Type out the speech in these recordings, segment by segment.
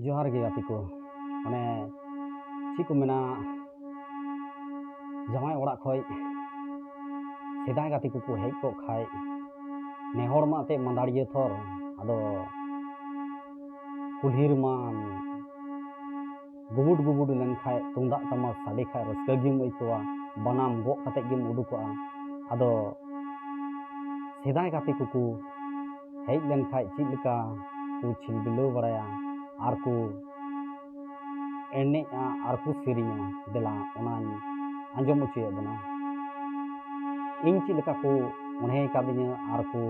जोहार गे गाती को माने ची को मेना जमाई ओड़ा खय सेदाय गाती को हेज को खाय नेहर मा ते मंदाड़िया थर आदो कुल्हिर मा गुबुड गुबुड लेन खाय तुंदा तमा साडे खाय रस्का गिम अइकवा बनाम गो कते गिम उडुकवा आदो सेदाय गाती को हेज लेन खाय ची लेका को छिलबिलो बड़ाया आर को एने आर को सेरिया देला ओनानी आंजम उचुए बना इन ची लेका को उन्हें कादिnya आर को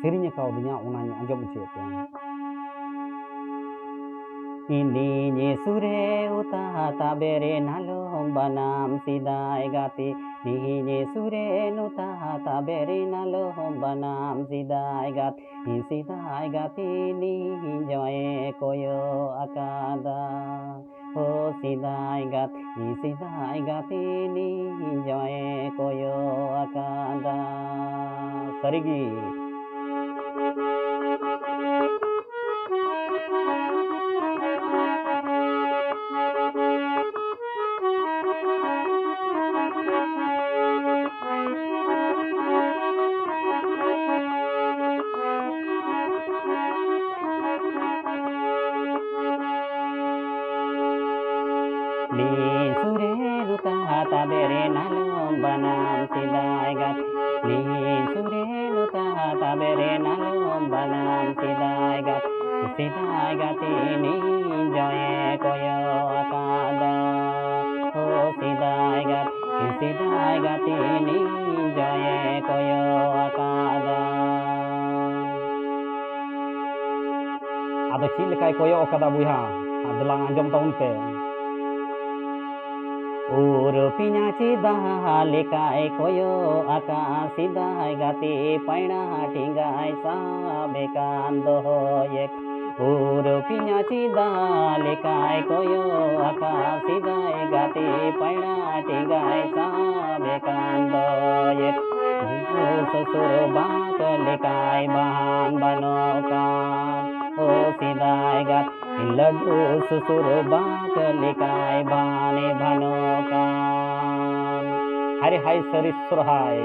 सेरिया कादिnya ओनानी आंजम उचुए पे ini nye sure uta tabere nalom banam sidai gati ini nye sure nuta tabere nalom banam sidai gati ni joye koyo akada o sidai gati ni joye koyo akada sarigi Ni sure nuta tabere nalom banam sidai gati Ni sure nuta tabere nalom banam sidai gati ni joye koyo akada o sidai gati ni joye koyo akada Ado cil lekai koyo akada buha adalang anjom taun pe Urupinya cidai lekai koyo aka sidai gati paina tinggai sabekan doyek Urupinya cidai lekai koyo aka sidai gati paina tinggai sabekan doyek Susur bak lekai bahan banokan O sidai gati Ladu susur bak lekai bane banokan Hari hai sari surhai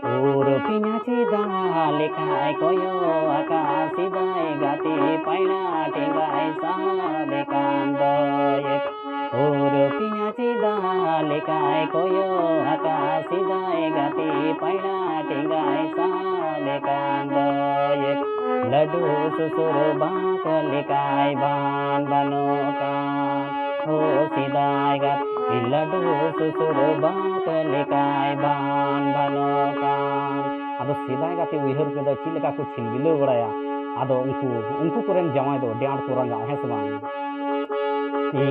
Urupinya cidai lekai koyo aka sidai gati paina tinggai sabekan doyek Urupinya cidai lekai koyo aka sidai gati paina tinggai sabekan doyek Ladu susur bak lekai ban banokan O sidai gati Ladu susur bak lekai ban banokan Ado sidai gati uihar kedo cil leka ko chilbilo baraya ado unku koren jamai do dear ko ranga hes bang Ni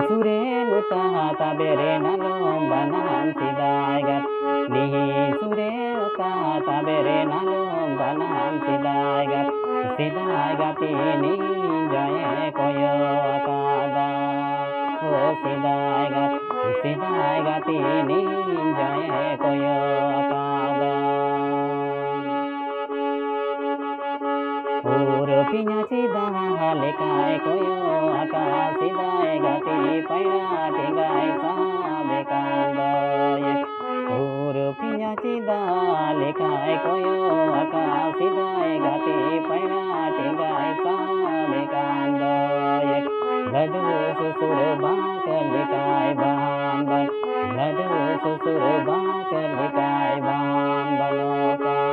sure nuta tabere nalom banam sidai gati Ni sure nuta tabere nalom banam sidai gati ni joye koyo akada O sidai gati ni joye koyo akada Urupinya cidai lekai koyo aka sidai gati paina tinggai sabekan doyek Urupinya cidai lekai koyo aka sidai gati paina tinggai sabekan doyek Ladu susur bak lekai ban Ladu susur bak lekai ban banokan